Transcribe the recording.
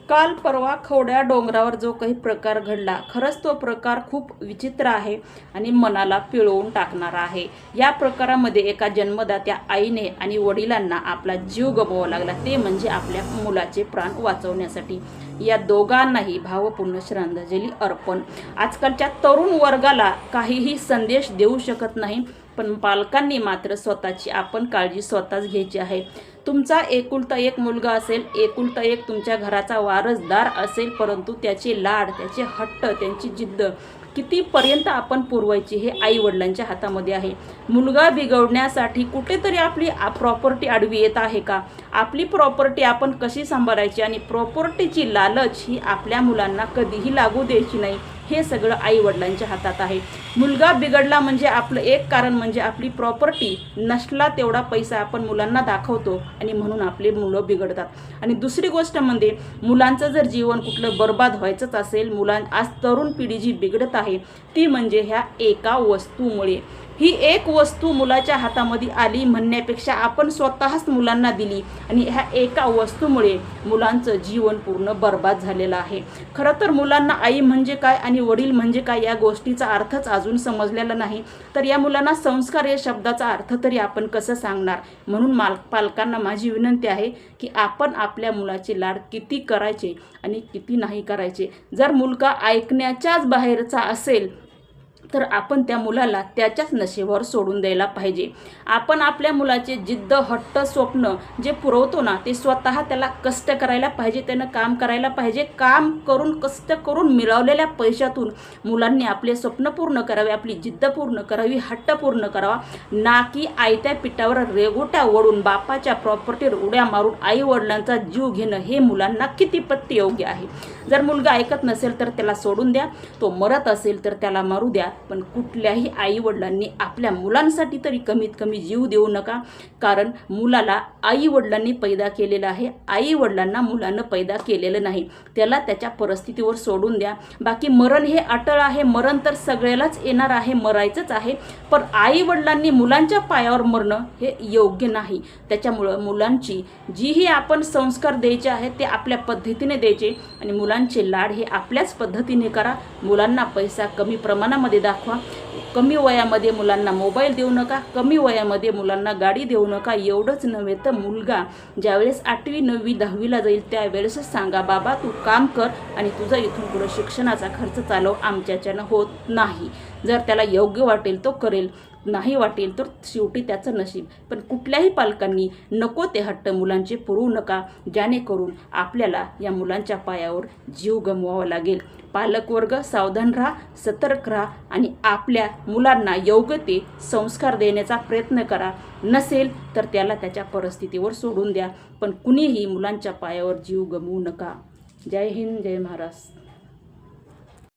काल परवा खवड्या डोंगरावर जो काही प्रकार घडला, खरंच तो प्रकार खूप विचित्र आहे आणि मनाला पिळवून टाकणारा आहे। या प्रकारामध्ये एका जन्मदात्या आईने आणि वडिलांना आपला जीव गमवावा लागला, ते म्हणजे आपल्या मुलाचे प्राण वाचवण्यासाठी। या दोघांनाही भावपूर्ण श्रद्धांजली अर्पण। आजकालच्या तरुण वर्गाला काहीही संदेश देऊ शकत नाही, पण पालकांनी मात्र स्वतःची आपण काळजी स्वतःच घ्यायची आहे। तुमचा एकुलता एक मुलगा असेल, एकुलता एक तुमच्या घराचा वारसदार असेल, परंतु त्याचे लाड, त्याचे हट्ट, त्यांची जिद्द कितीपर्यंत आपण पुरवायची हे आई वडिलांच्या हातामध्ये आहे। मुलगा बिघडण्यासाठी कुठेतरी आपली प्रॉपर्टी आडवी येत आहे का? आपली प्रॉपर्टी आपण कशी सांभाळायची आणि प्रॉपर्टीची लालच ही आपल्या मुलांना कधीही लागू द्यायची नाही, हे सगळं आई वडिलांच्या हातात आहे। मुलगा बिघडला म्हणजे आपलं एक कारण म्हणजे आपली प्रॉपर्टी नसला तेवढा पैसा आपण मुलांना दाखवतो आणि म्हणून आपले मुलं बिघडतात। आणि दुसरी गोष्ट म्हणजे मुलांचं जर जीवन कुठलं बर्बाद व्हायचंच असेल, आज तरुण पिढी जी बिघडत आहे ती म्हणजे ह्या एका वस्तूमुळे। ही एक वस्तू मुलाच्या हातामध्ये आली म्हणण्यापेक्षा आपण स्वतःच मुलांना दिली आणि ह्या एका वस्तूमुळे मुलांचं जीवन पूर्ण बर्बाद झालेलं आहे। खरं तर मुलांना आई म्हणजे काय आणि वडील म्हणजे काय या गोष्टीचा अर्थच अजून समजलेला नाही, तर या मुलांना संस्कार या शब्दाचा अर्थ तरी आपण कसं सांगणार? म्हणून पालकांना माझी विनंती आहे की आपण आपल्या मुलाचे लाड किती करायचे आणि किती नाही करायचे। जर मुलगा ऐकण्याच्याच बाहेरचा असेल तर आपण त्या मुलाला त्याच्याच नशेवर सोडून द्यायला पाहिजे। आपण आपल्या मुलाचे जिद्द, हट्ट, स्वप्न जे पुरवतो ना, ते स्वतः त्याला कष्ट करायला पाहिजे, त्यानं काम करायला पाहिजे। काम करून, कष्ट करून मिळवलेल्या पैशातून मुलांनी आपले स्वप्न पूर्ण करावे, आपली जिद्द पूर्ण करावी, हट्ट पूर्ण करावा, ना की आयत्या पिठावर रेघोट्या ओढून बापाच्या प्रॉपर्टीवर उड्या मारून आई वडिलांचा जीव घेणं हे मुलांना कितीपत योग्य आहे। जर मुलगा ऐकत नसेल तर त्याला सोडून द्या, तो मरत असेल तर त्याला मारू द्या, पण कुठल्याही आई वडिलांनी आपल्या मुलांसाठी तरी कमीत कमी जीव देऊ नका। कारण मुलाला आई वडिलांनी पैदा केलेला आहे, आई वडिलांना मुलानं पैदा केलेलं नाही। त्याला त्याच्या परिस्थितीवर सोडून द्या। बाकी मरण हे अटळ आहे, मरण तर सगळ्यालाच येणार आहे, मरायचंच आहे, पण आई वडिलांनी मुलांच्या पायावर मरणं हे योग्य नाही। त्याच्यामुळं मुलांची जीही आपण संस्कार द्यायचे आहेत ते आपल्या पद्धतीने द्यायचे आणि मुलांचे लाड हे आपल्याच पद्धतीने करा। मुलांना पैसा कमी प्रमाणामध्ये दाखवा, कमी वयामध्ये मुलांना मोबाईल देऊ नका, कमी वयामध्ये मुलांना गाडी देऊ नका। एवढंच नव्हे तर मुलगा ज्यावेळेस 8वी 9वी 10वीला जाईल त्यावेळेसच सांगा, बाबा तू काम कर आणि तुझा इथून पुढे शिक्षणाचा खर्च चालव, आमच्याच्यानं होत नाही। जर त्याला योग्य वाटेल तो करेल, नाही वाटेल तर शेवटी त्याचं नशीब। पण कुठल्याही पालकांनी नको ते हट्ट मुलांचे पुरवू नका, जेणेकरून आपल्याला या मुलांच्या पायावर जीव गमवावा लागेल। पालकवर्ग सावधान राहा, सतर्क राहा आणि आपल्या मुलांना योग्य ते संस्कार देण्याचा प्रयत्न करा। नसेल तर त्याला त्याच्या परिस्थितीवर सोडून द्या, पण कुणीही मुलांच्या पायावर जीव गमवू नका। जय हिंद, जय महाराष्ट्र।